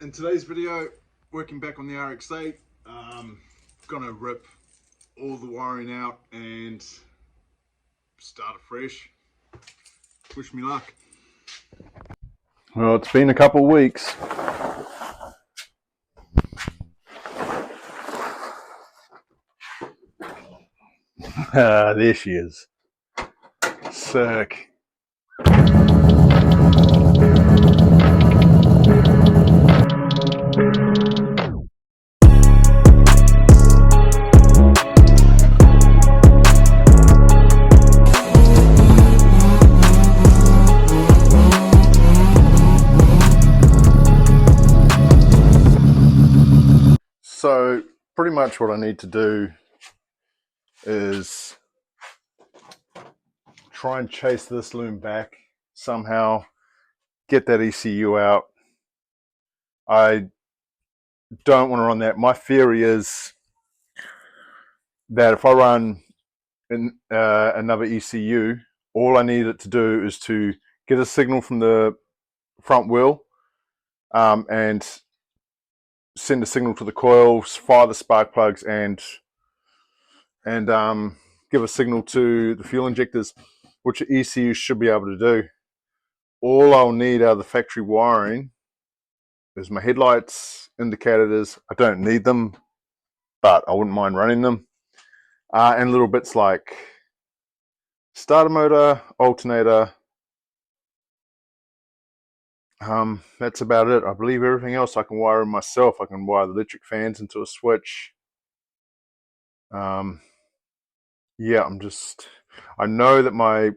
In today's video, working back on the RX-8, gonna rip all the wiring out and start afresh. Wish me luck. Well, it's been a couple of weeks. There she is. Sick. So pretty much what I need to do is try and chase this loom back somehow, get that ECU out. I don't want to run that. My theory is that if I run another ECU, all I need it to do is to get a signal from the front wheel and send a signal to the coils, fire the spark plugs, and give a signal to the fuel injectors, which the ECU should be able to do. All I'll need out of the factory wiring is my headlights, indicators. I don't need them, but I wouldn't mind running them. And little bits like starter motor, alternator. That's about it. I believe everything else I can wire myself. I can wire the electric fans into a switch. Yeah, I know that my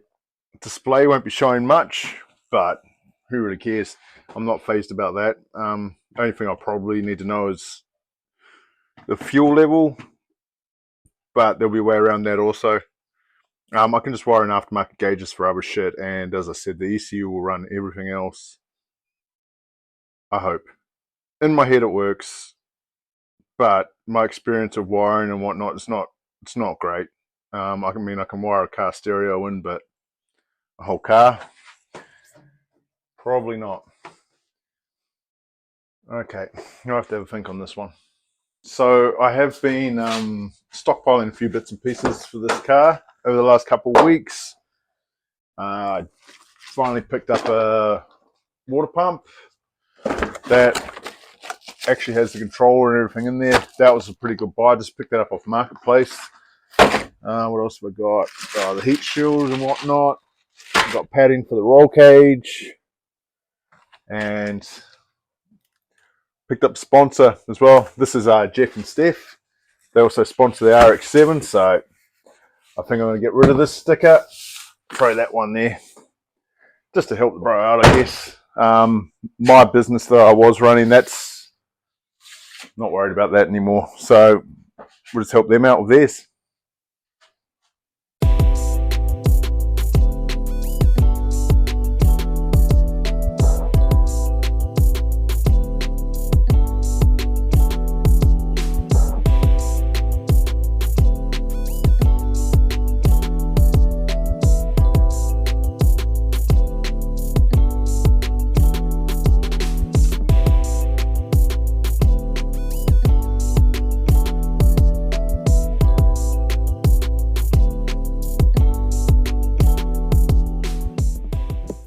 display won't be showing much, but who really cares? I'm not fazed about that. The only thing I probably need to know is the fuel level, but there'll be a way around that also. I can just wire in aftermarket gauges for other shit, and as I said, the ECU will run everything else. I hope. In my head it works, but my experience of wiring and whatnot, it's not great. I can wire a car stereo in, but a whole car, probably not. Okay, I have to have a think on this one. So I have been stockpiling a few bits and pieces for this car over the last couple of weeks. I finally picked up a water pump that actually has the controller and everything in there. That was a pretty good buy. I just picked that up off Marketplace. What else have I got? The heat shield and whatnot. I've got padding for the roll cage. And picked up a sponsor as well. This is Jeff and Steph. They also sponsor the RX-7, so I think I'm going to get rid of this sticker. Throw that one there. Just to help the bro out, I guess. My business that I was running, that's not worried about that anymore. So we'll just help them out with theirs.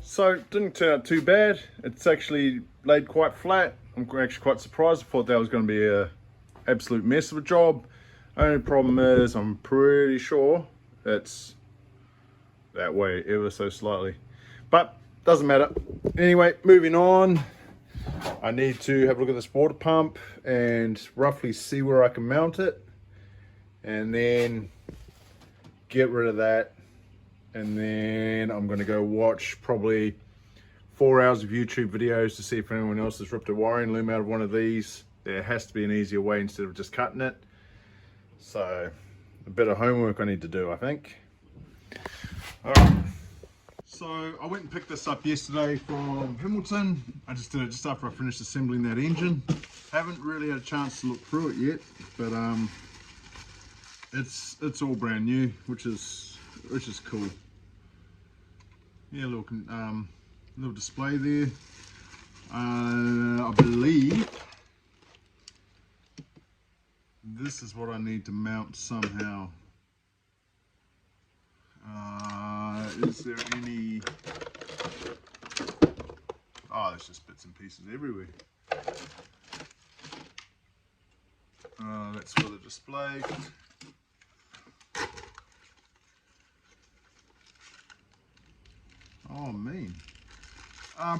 So it didn't turn out too bad. It's actually laid quite flat. I'm actually quite surprised. I thought that was going to be an absolute mess of a job. Only problem is I'm pretty sure it's that way ever so slightly. But doesn't matter. Anyway, moving on. I need to have a look at this water pump and roughly see where I can mount it. And then get rid of that. And then I'm going to go watch probably 4 hours of YouTube videos to see if anyone else has ripped a wiring loom out of one of these. There has to be an easier way instead of just cutting it. So a bit of homework I need to do, I think. Alright. So I went and picked this up yesterday from Hamilton. I just did it just after I finished assembling that engine. Haven't really had a chance to look through it yet, but it's all brand new, which is cool. Yeah, little display there. I believe this is what I need to mount somehow. Is there any... Oh, there's just bits and pieces everywhere. That's for the display. Oh, mean.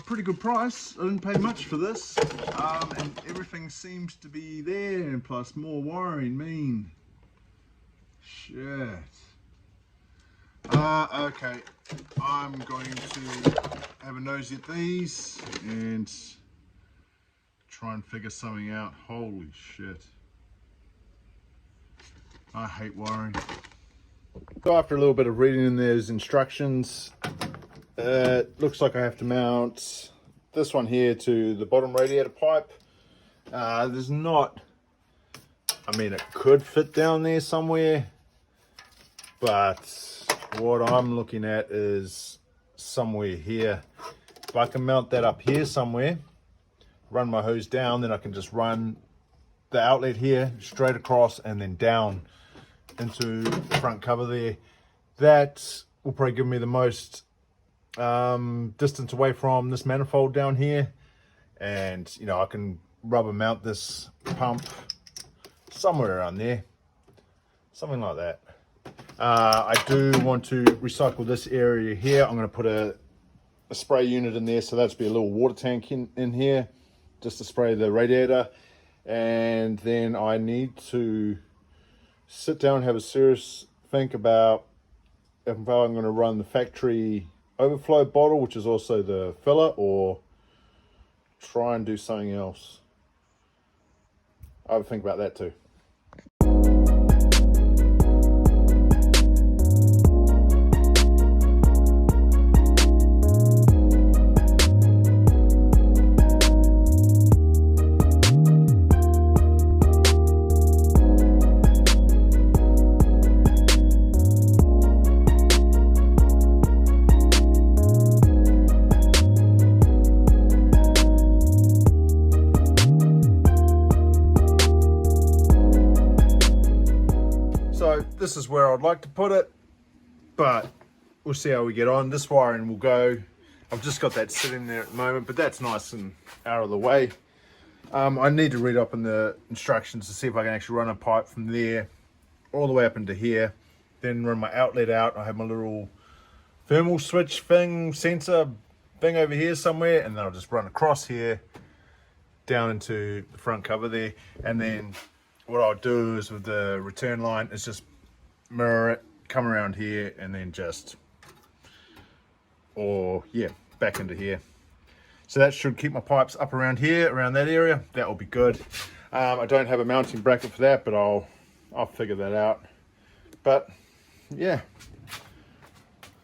Pretty good price. I didn't pay much for this. And everything seems to be there, and plus more wiring. Mean. Shit. Okay. I'm going to have a nosy at these and try and figure something out. Holy shit. I hate wiring. So after a little bit of reading in those instructions, it looks like I have to mount this one here to the bottom radiator pipe. There's not, I mean, it could fit down there somewhere, but what I'm looking at is somewhere here. If I can mount that up here somewhere, run my hose down, then I can just run the outlet here straight across and then down into the front cover there. That will probably give me the most distance away from this manifold down here, and you know, I can rubber mount this pump somewhere around there, something like that. I do want to recycle this area here. I'm going to put a spray unit in there, so that's be a little water tank in here just to spray the radiator. And then I need to sit down and have a serious think about if I'm going to run the factory overflow bottle, which is also the filler, or try and do something else. I have to think about that too. So this is where I'd like to put it, but we'll see how we get on. This wiring will go. I've just got that sitting there at the moment, but that's nice and out of the way. I need to read up in the instructions to see if I can actually run a pipe from there all the way up into here, then run my outlet out. I have my little thermal switch thing, sensor thing over here somewhere, and then I'll just run across here down into the front cover there. And then what I'll do is with the return line is just mirror it, come around here, and then just, or yeah, back into here. So that should keep my pipes up around here, around that area. That will be good. I don't have a mounting bracket for that, but I'll figure that out. But yeah,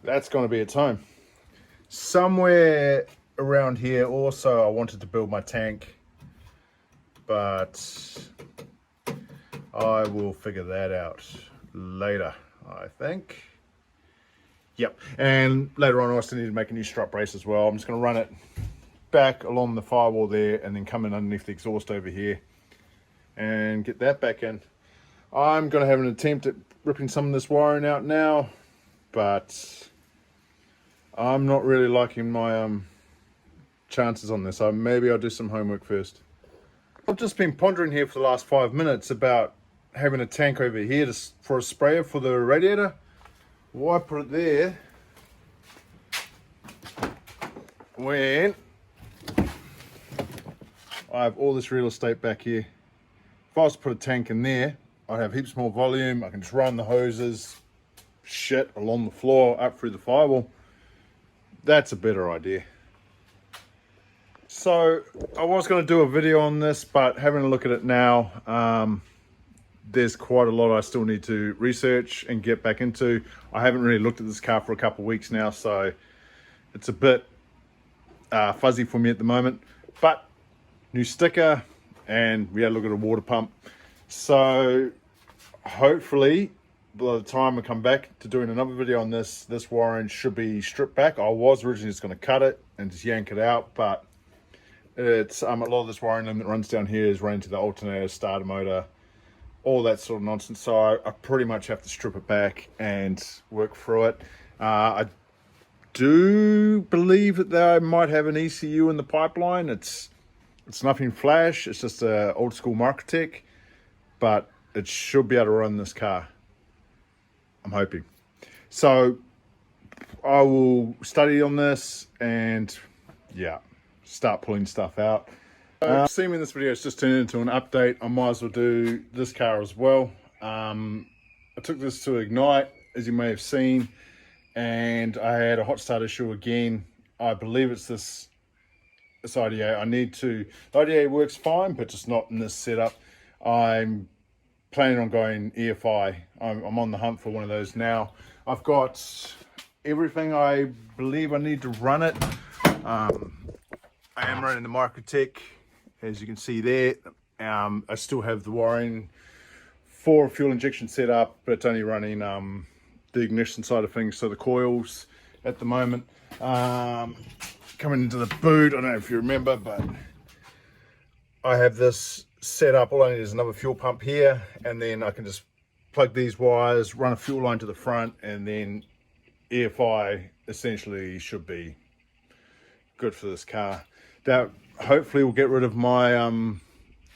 that's going to be its home. Somewhere around here also I wanted to build my tank, but I will figure that out later, I think. Yep, and later on I also need to make a new strut brace as well. I'm just going to run it back along the firewall there and then come in underneath the exhaust over here and get that back in. I'm going to have an attempt at ripping some of this wiring out now, but I'm not really liking my chances on this. So maybe I'll do some homework first. I've just been pondering here for the last 5 minutes about having a tank over here for a sprayer for the radiator. Why put it there when I have all this real estate back here? If I was to put a tank in there, I'd have heaps more volume. I can just run the hoses, shit, along the floor, up through the firewall. That's a better idea. So I was going to do a video on this, but having a look at it now, there's quite a lot I still need to research and get back into. I haven't really looked at this car for a couple of weeks now, so it's a bit fuzzy for me at the moment. But new sticker, and we had a look at a water pump. So hopefully by the time I come back to doing another video on this wiring should be stripped back. I was originally just going to cut it and just yank it out, but it's a lot of this wiring limb that runs down here is running to the alternator, starter motor, all that sort of nonsense. So I pretty much have to strip it back and work through it. I do believe that they might have an ECU in the pipeline. It's nothing flash. It's just a old school Microtech, but it should be able to run this car. I'm hoping. So I will study on this and yeah, start pulling stuff out. Assuming this video has just turned into an update, I might as well do this car as well. I took this to Ignite, as you may have seen, and I had a hot start issue again. I believe it's this IDA. The IDA works fine, but just not in this setup. I'm planning on going EFI. I'm on the hunt for one of those now. I've got everything I believe I need to run it. I am running the Microtech, as you can see there. I still have the wiring for fuel injection set up, but it's only running the ignition side of things, so the coils at the moment. Coming into the boot, I don't know if you remember, but I have this set up. All I need is another fuel pump here, and then I can just plug these wires, run a fuel line to the front, and then EFI essentially should be good for this car. That hopefully will get rid of my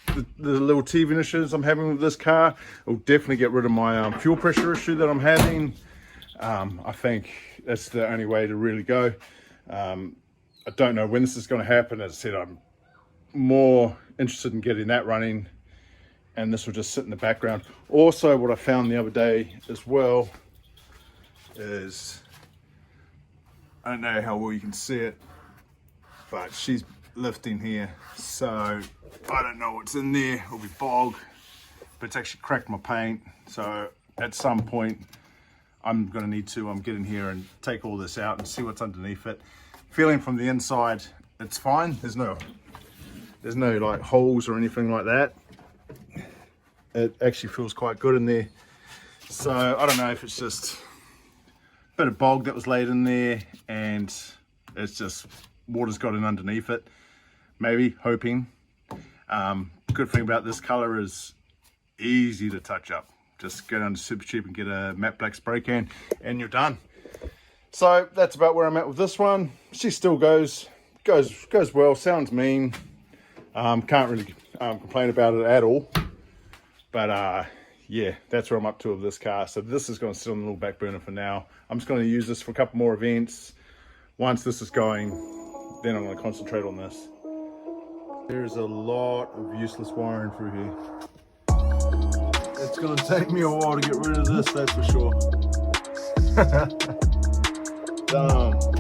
the little TV issues I'm having with this car. It will definitely get rid of my fuel pressure issue that I'm having. I think that's the only way to really go. I don't know when this is going to happen. As I said, I'm more interested in getting that running, and this will just sit in the background. Also, what I found the other day as well is, I don't know how well you can see it, but she's lifting here, so I don't know what's in there. It'll be bog, but it's actually cracked my paint. So at some point I'm going to need to get in here and take all this out and see what's underneath it. Feeling from the inside, it's fine. There's no like holes or anything like that. It actually feels quite good in there. So I don't know if it's just a bit of bog that was laid in there and it's just water's got in underneath it. Maybe, hoping. Good thing about this color is easy to touch up. Just go down to Super Cheap and get a matte black spray can and you're done. So that's about where I'm at with this one. She still goes well, sounds mean. Can't really complain about it at all. But yeah, that's where I'm up to with this car. So this is going to sit on the little back burner for now. I'm just going to use this for a couple more events. Once this is going, then I'm going to concentrate on this. There's a lot of useless wiring through here. It's going to take me a while to get rid of this, that's for sure. Damn.